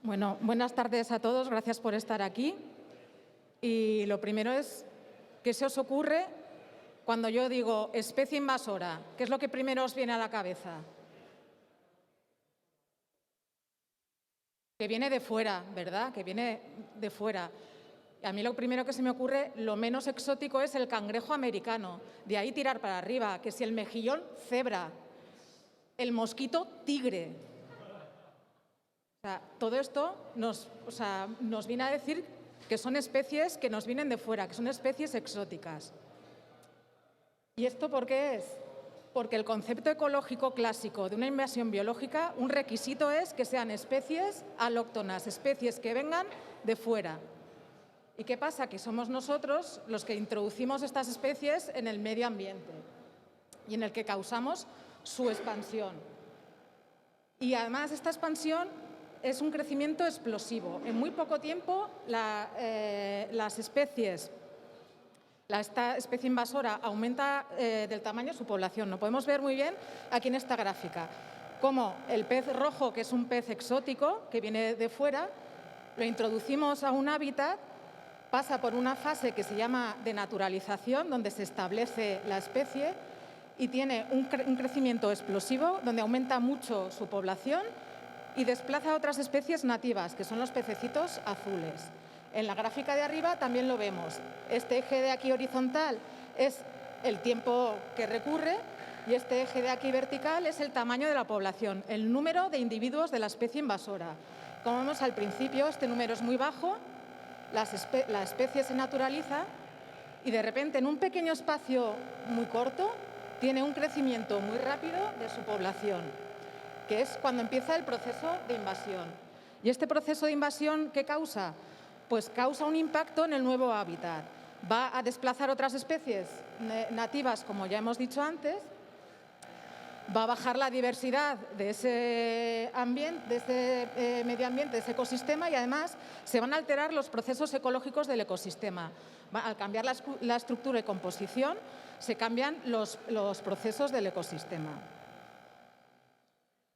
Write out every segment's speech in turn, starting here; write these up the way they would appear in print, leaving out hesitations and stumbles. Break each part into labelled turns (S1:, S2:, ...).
S1: Bueno, buenas tardes a todos, gracias por estar aquí. Y lo primero es, ¿qué se os ocurre cuando yo digo especie invasora? ¿Qué es lo que primero os viene a la cabeza? Que viene de fuera, ¿verdad? Que viene de fuera. A mí lo primero que se me ocurre, lo menos exótico, es el cangrejo americano. De ahí tirar para arriba, que si el mejillón, cebra. El mosquito, tigre. O sea, todo esto nos viene a decir que son especies que nos vienen de fuera, que son especies exóticas. ¿Y esto por qué es? Porque el concepto ecológico clásico de una invasión biológica, un requisito es que sean especies alóctonas, especies que vengan de fuera. ¿Y qué pasa? Que somos nosotros los que introducimos estas especies en el medio ambiente y en el que causamos su expansión. Y además esta expansión es un crecimiento explosivo. En muy poco tiempo las especies, esta especie invasora aumenta del tamaño de su población. Lo podemos ver muy bien aquí en esta gráfica. Como el pez rojo, que es un pez exótico que viene de fuera, lo introducimos a un hábitat, pasa por una fase que se llama de naturalización, donde se establece la especie y tiene un crecimiento explosivo, donde aumenta mucho su población y desplaza a otras especies nativas, que son los pececitos azules. En la gráfica de arriba también lo vemos. Este eje de aquí horizontal es el tiempo que recurre y este eje de aquí vertical es el tamaño de la población, el número de individuos de la especie invasora. Como vemos al principio, este número es muy bajo, la especie se naturaliza y de repente en un pequeño espacio muy corto tiene un crecimiento muy rápido de su población, que es cuando empieza el proceso de invasión. ¿Y este proceso de invasión qué causa? Pues causa un impacto en el nuevo hábitat. Va a desplazar otras especies nativas, como ya hemos dicho antes, va a bajar la diversidad de ese ambiente, de ese medio ambiente, de ese ecosistema, y además se van a alterar los procesos ecológicos del ecosistema. Al cambiar la estructura y composición, se cambian los procesos del ecosistema.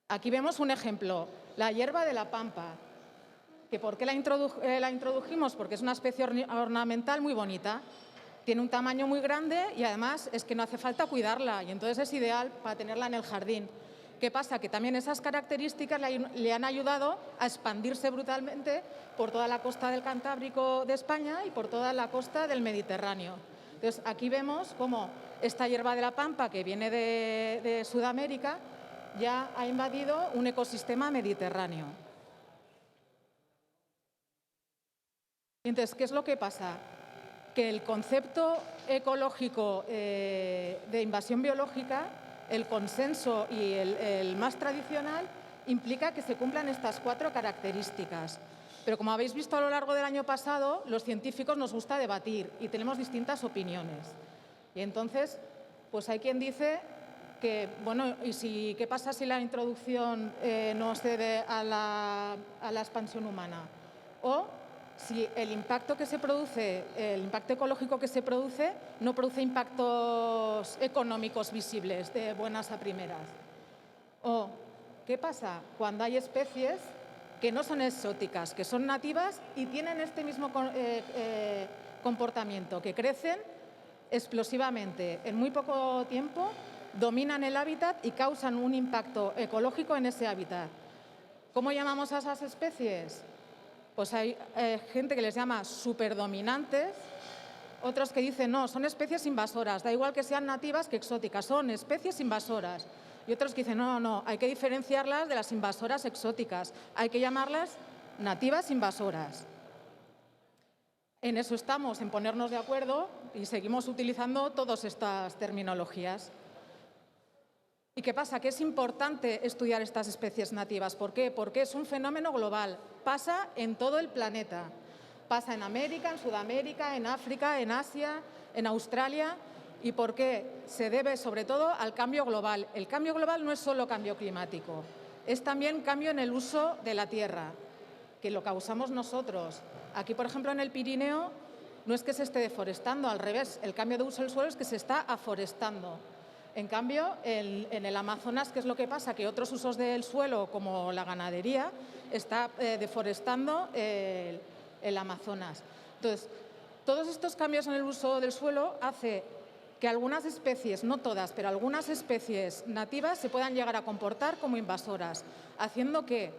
S1: Aquí vemos un ejemplo, la hierba de la pampa. ¿Por qué la introdujimos? Porque es una especie ornamental muy bonita. Tiene un tamaño muy grande y además es que no hace falta cuidarla y entonces es ideal para tenerla en el jardín. ¿Qué pasa? Que también esas características le han ayudado a expandirse brutalmente por toda la costa del Cantábrico de España y por toda la costa del Mediterráneo. Entonces, aquí vemos cómo esta hierba de la pampa, que viene de Sudamérica, ya ha invadido un ecosistema mediterráneo. Entonces, ¿qué es lo que pasa? Que el concepto ecológico de invasión biológica, el consenso y el más tradicional, implica que se cumplan estas 4 características. Pero como habéis visto a lo largo del año pasado, los científicos nos gusta debatir y tenemos distintas opiniones. Y entonces, pues hay quien dice que, bueno, ¿qué pasa si la introducción no cede a la expansión humana? O si el impacto que se produce, el impacto ecológico que se produce, no produce impactos económicos visibles de buenas a primeras. O, ¿qué pasa cuando hay especies que no son exóticas, que son nativas y tienen este mismo comportamiento, que crecen explosivamente en muy poco tiempo, dominan el hábitat y causan un impacto ecológico en ese hábitat? ¿Cómo llamamos a esas especies? Pues hay gente que les llama superdominantes, otros que dicen no, son especies invasoras, da igual que sean nativas que exóticas, son especies invasoras. Y otros que dicen no, hay que diferenciarlas de las invasoras exóticas, hay que llamarlas nativas invasoras. En eso estamos, en ponernos de acuerdo y seguimos utilizando todas estas terminologías. ¿Y qué pasa? Que es importante estudiar estas especies nativas. ¿Por qué? Porque es un fenómeno global. Pasa en todo el planeta. Pasa en América, en Sudamérica, en África, en Asia, en Australia. ¿Y por qué? Se debe sobre todo al cambio global. El cambio global no es solo cambio climático, es también cambio en el uso de la tierra, que lo causamos nosotros. Aquí, por ejemplo, en el Pirineo, no es que se esté deforestando, al revés, el cambio de uso del suelo es que se está aforestando. En cambio, en el Amazonas, ¿qué es lo que pasa? Que otros usos del suelo, como la ganadería, está deforestando el Amazonas. Entonces, todos estos cambios en el uso del suelo hace que algunas especies, no todas, pero algunas especies nativas se puedan llegar a comportar como invasoras, haciendo que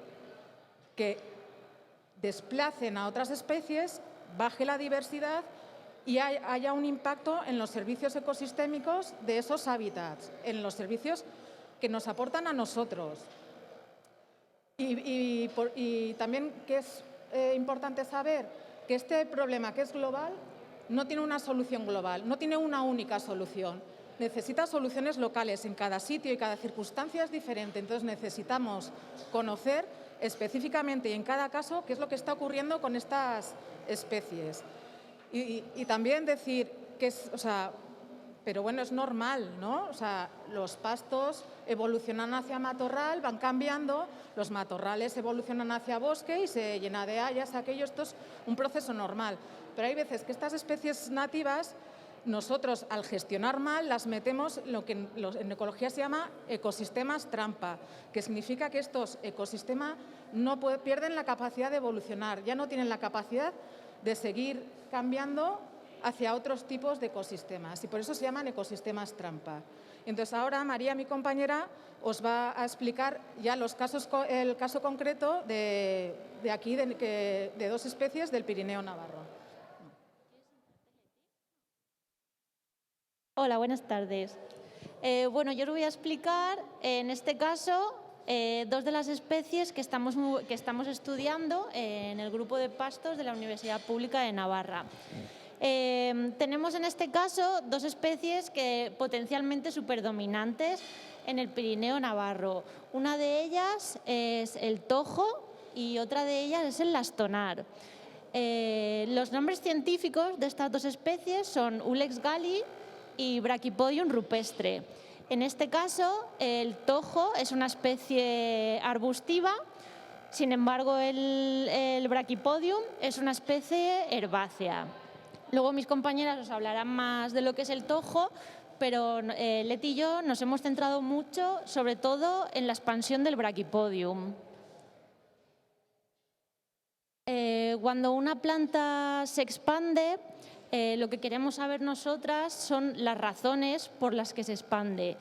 S1: desplacen a otras especies, baje la diversidad y haya un impacto en los servicios ecosistémicos de esos hábitats, en los servicios que nos aportan a nosotros. Y también que es importante saber que este problema, que es global, no tiene una solución global, no tiene una única solución. Necesita soluciones locales en cada sitio y cada circunstancia es diferente. Entonces necesitamos conocer específicamente y en cada caso qué es lo que está ocurriendo con estas especies. Y también decir que es, pero bueno, es normal, ¿no? O sea, los pastos evolucionan hacia matorral, van cambiando, los matorrales evolucionan hacia bosque y se llena de hayas aquello. Esto es un proceso normal. Pero hay veces que estas especies nativas, nosotros al gestionar mal las metemos lo que en ecología se llama ecosistemas trampa, que significa que estos ecosistemas pierden la capacidad de evolucionar, ya no tienen la capacidad de seguir cambiando hacia otros tipos de ecosistemas y por eso se llaman ecosistemas trampa. Entonces ahora María, mi compañera, os va a explicar ya el caso concreto de aquí, de dos especies del Pirineo navarro.
S2: Hola, buenas tardes. Bueno, yo os voy a explicar, en este caso, dos de las especies que estamos estudiando en el grupo de pastos de la Universidad Pública de Navarra. Tenemos en este caso dos especies potencialmente superdominantes en el Pirineo navarro. Una de ellas es el tojo y otra de ellas es el lastonar. Los nombres científicos de estas dos especies son Ulex galli y Brachypodium rupestre. En este caso, el tojo es una especie arbustiva, sin embargo, el Brachypodium es una especie herbácea. Luego mis compañeras os hablarán más de lo que es el tojo, pero Leti y yo nos hemos centrado mucho, sobre todo, en la expansión del Brachypodium. Cuando una planta se expande, lo que queremos saber nosotras son las razones por las que se expande.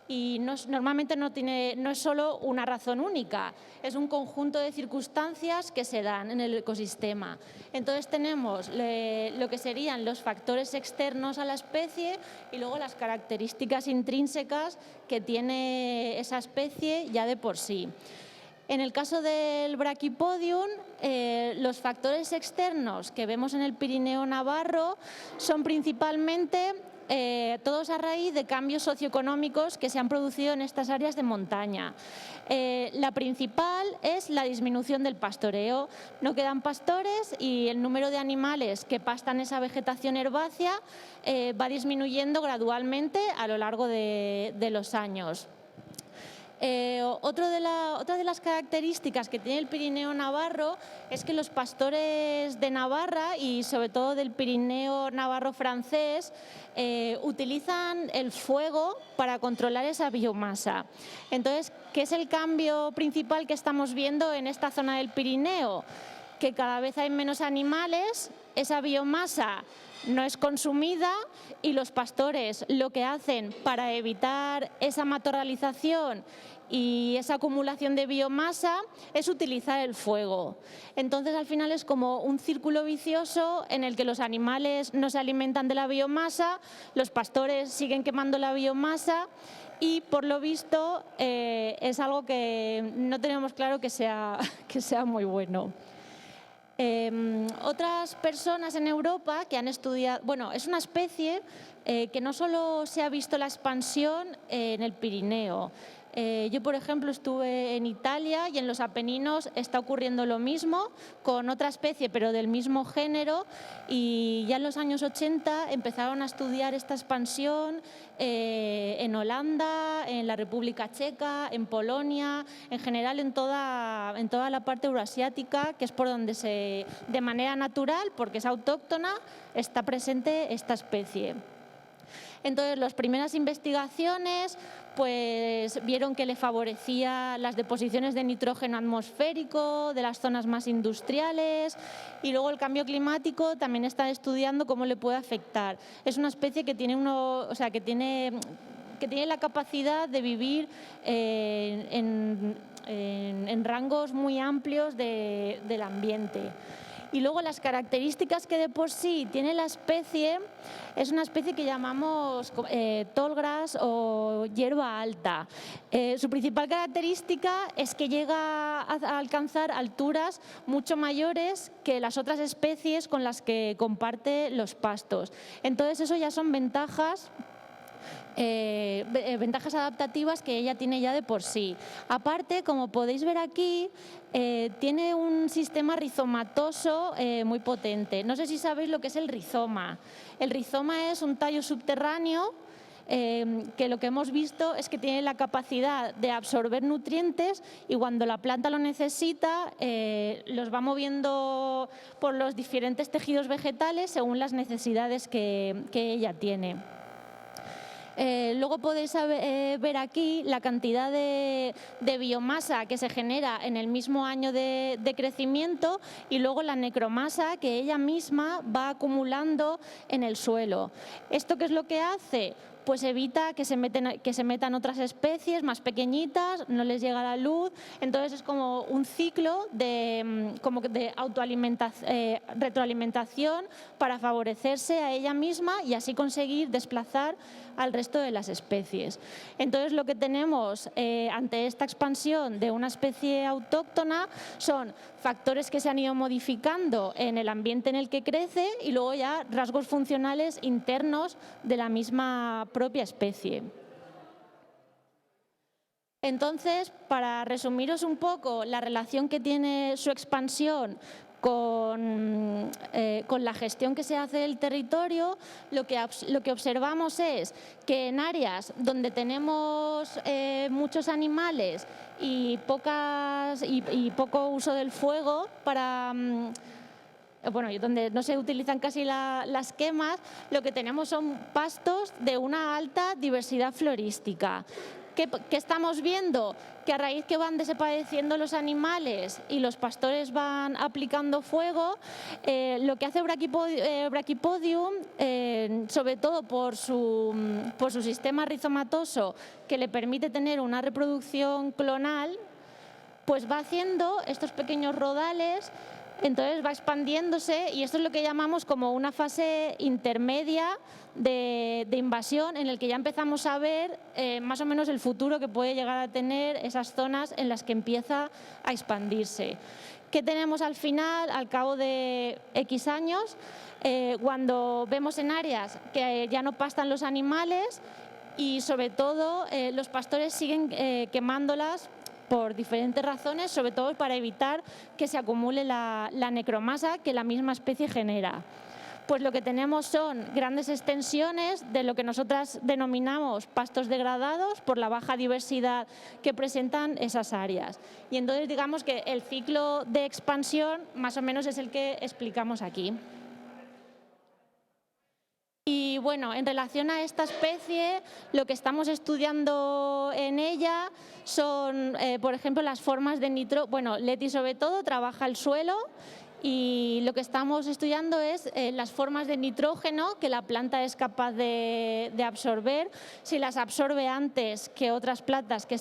S2: Y normalmente no es solo una razón única, es un conjunto de circunstancias que se dan en el ecosistema. Entonces tenemos lo que serían los factores externos a la especie y luego las características intrínsecas que tiene esa especie ya de por sí. En el caso del Brachypodium, los factores externos que vemos en el Pirineo navarro son principalmente todos a raíz de cambios socioeconómicos que se han producido en estas áreas de montaña. La principal es la disminución del pastoreo. No quedan pastores y el número de animales que pastan esa vegetación herbácea va disminuyendo gradualmente a lo largo de los años. Otra de las características que tiene el Pirineo navarro es que los pastores de Navarra y sobre todo del Pirineo navarro francés utilizan el fuego para controlar esa biomasa. Entonces, ¿qué es el cambio principal que estamos viendo en esta zona del Pirineo? Que cada vez hay menos animales, esa biomasa no es consumida y los pastores lo que hacen para evitar esa matorralización y esa acumulación de biomasa es utilizar el fuego. Entonces, al final es como un círculo vicioso en el que los animales no se alimentan de la biomasa, los pastores siguen quemando la biomasa y, por lo visto, es algo que no tenemos claro que sea muy bueno. Otras personas en Europa que han estudiado, bueno, es una especie que no solo se ha visto la expansión en el Pirineo. Yo, por ejemplo, estuve en Italia y en los Apeninos está ocurriendo lo mismo con otra especie, pero del mismo género, y ya en los años 80 empezaron a estudiar esta expansión en Holanda, en la República Checa, en Polonia, en general en toda la parte euroasiática, que es por donde de manera natural, porque es autóctona, está presente esta especie. Entonces, las primeras investigaciones pues vieron que le favorecía las deposiciones de nitrógeno atmosférico de las zonas más industriales, y luego el cambio climático también está estudiando cómo le puede afectar. Es una especie que tiene que tiene la capacidad de vivir en rangos muy amplios del ambiente. Y luego las características que de por sí tiene la especie, es una especie que llamamos tall grass o hierba alta. Su principal característica es que llega a alcanzar alturas mucho mayores que las otras especies con las que comparte los pastos. Entonces eso ya son ventajas adaptativas que ella tiene ya de por sí. Aparte, como podéis ver aquí, tiene un sistema rizomatoso muy potente. No sé si sabéis lo que es el rizoma. El rizoma es un tallo subterráneo que lo que hemos visto es que tiene la capacidad de absorber nutrientes, y cuando la planta lo necesita los va moviendo por los diferentes tejidos vegetales según las necesidades que ella tiene. Luego podéis ver aquí la cantidad de biomasa que se genera en el mismo año de crecimiento, y luego la necromasa que ella misma va acumulando en el suelo. ¿Esto qué es lo que hace? Pues evita que se metan otras especies más pequeñitas, no les llega la luz. Entonces es como un ciclo de retroalimentación para favorecerse a ella misma y así conseguir desplazar al resto de las especies. Entonces lo que tenemos ante esta expansión de una especie autóctona son factores que se han ido modificando en el ambiente en el que crece, y luego ya rasgos funcionales internos de la misma propia especie. Entonces, para resumiros un poco la relación que tiene su expansión con la gestión que se hace del territorio, lo que observamos es que en áreas donde tenemos muchos animales y poco uso del fuego donde no se utilizan casi las quemas, lo que tenemos son pastos de una alta diversidad florística. ¿Qué estamos viendo? Que a raíz que van desapareciendo los animales y los pastores van aplicando fuego, lo que hace Brachypodium, sobre todo por su sistema rizomatoso que le permite tener una reproducción clonal, pues va haciendo estos pequeños rodales. Entonces va expandiéndose, y esto es lo que llamamos como una fase intermedia de invasión, en el que ya empezamos a ver más o menos el futuro que puede llegar a tener esas zonas en las que empieza a expandirse. ¿Qué tenemos al final, al cabo de X años? Cuando vemos en áreas que ya no pastan los animales, y sobre todo los pastores siguen quemándolas por diferentes razones, sobre todo para evitar que se acumule la necromasa que la misma especie genera. Pues lo que tenemos son grandes extensiones de lo que nosotras denominamos pastos degradados por la baja diversidad que presentan esas áreas. Y entonces digamos que el ciclo de expansión más o menos es el que explicamos aquí. Y bueno, en relación a esta especie, lo que estamos estudiando en ella son, por ejemplo, las formas de nitrógeno. Bueno, Leti sobre todo trabaja el suelo, y lo que estamos estudiando es las formas de nitrógeno que la planta es capaz de absorber, si las absorbe antes que otras plantas que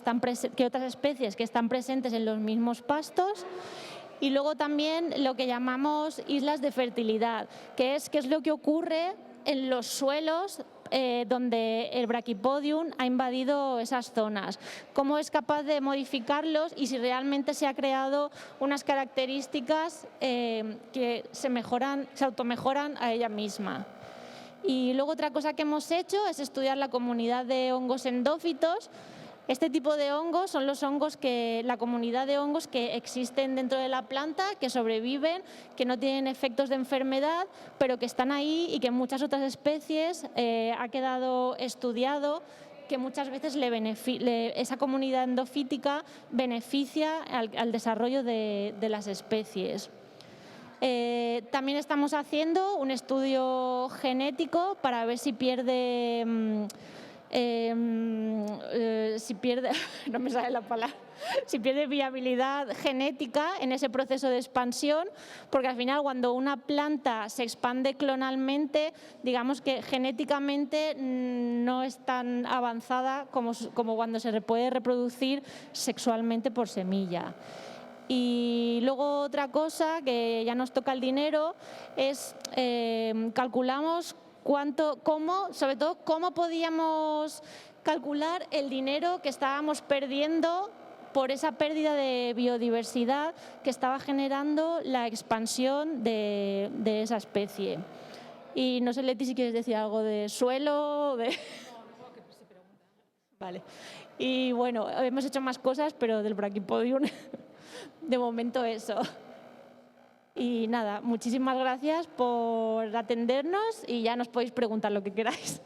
S2: otras especies que están presentes en los mismos pastos. Y luego también lo que llamamos islas de fertilidad, que es qué es lo que ocurre en los suelos donde el Brachypodium ha invadido esas zonas, cómo es capaz de modificarlos y si realmente se ha creado unas características que se automejoran a ella misma. Y luego otra cosa que hemos hecho es estudiar la comunidad de hongos endófitos. Este tipo de hongos son la comunidad de hongos que existen dentro de la planta, que sobreviven, que no tienen efectos de enfermedad, pero que están ahí y que en muchas otras especies ha quedado estudiado que muchas veces esa comunidad endofítica beneficia al desarrollo de las especies. También estamos haciendo un estudio genético para ver si pierde, no me sale la palabra, si pierde viabilidad genética en ese proceso de expansión, porque al final cuando una planta se expande clonalmente, digamos que genéticamente no es tan avanzada como cuando se puede reproducir sexualmente por semilla. Y luego otra cosa que ya nos toca el dinero es calculamos sobre todo cómo podíamos calcular el dinero que estábamos perdiendo por esa pérdida de biodiversidad que estaba generando la expansión de esa especie. Y no sé, Leti, si quieres decir algo de suelo. Vale. Y bueno, hemos hecho más cosas, pero del Brachipodium, de momento eso. Y nada, muchísimas gracias por atendernos y ya nos podéis preguntar lo que queráis.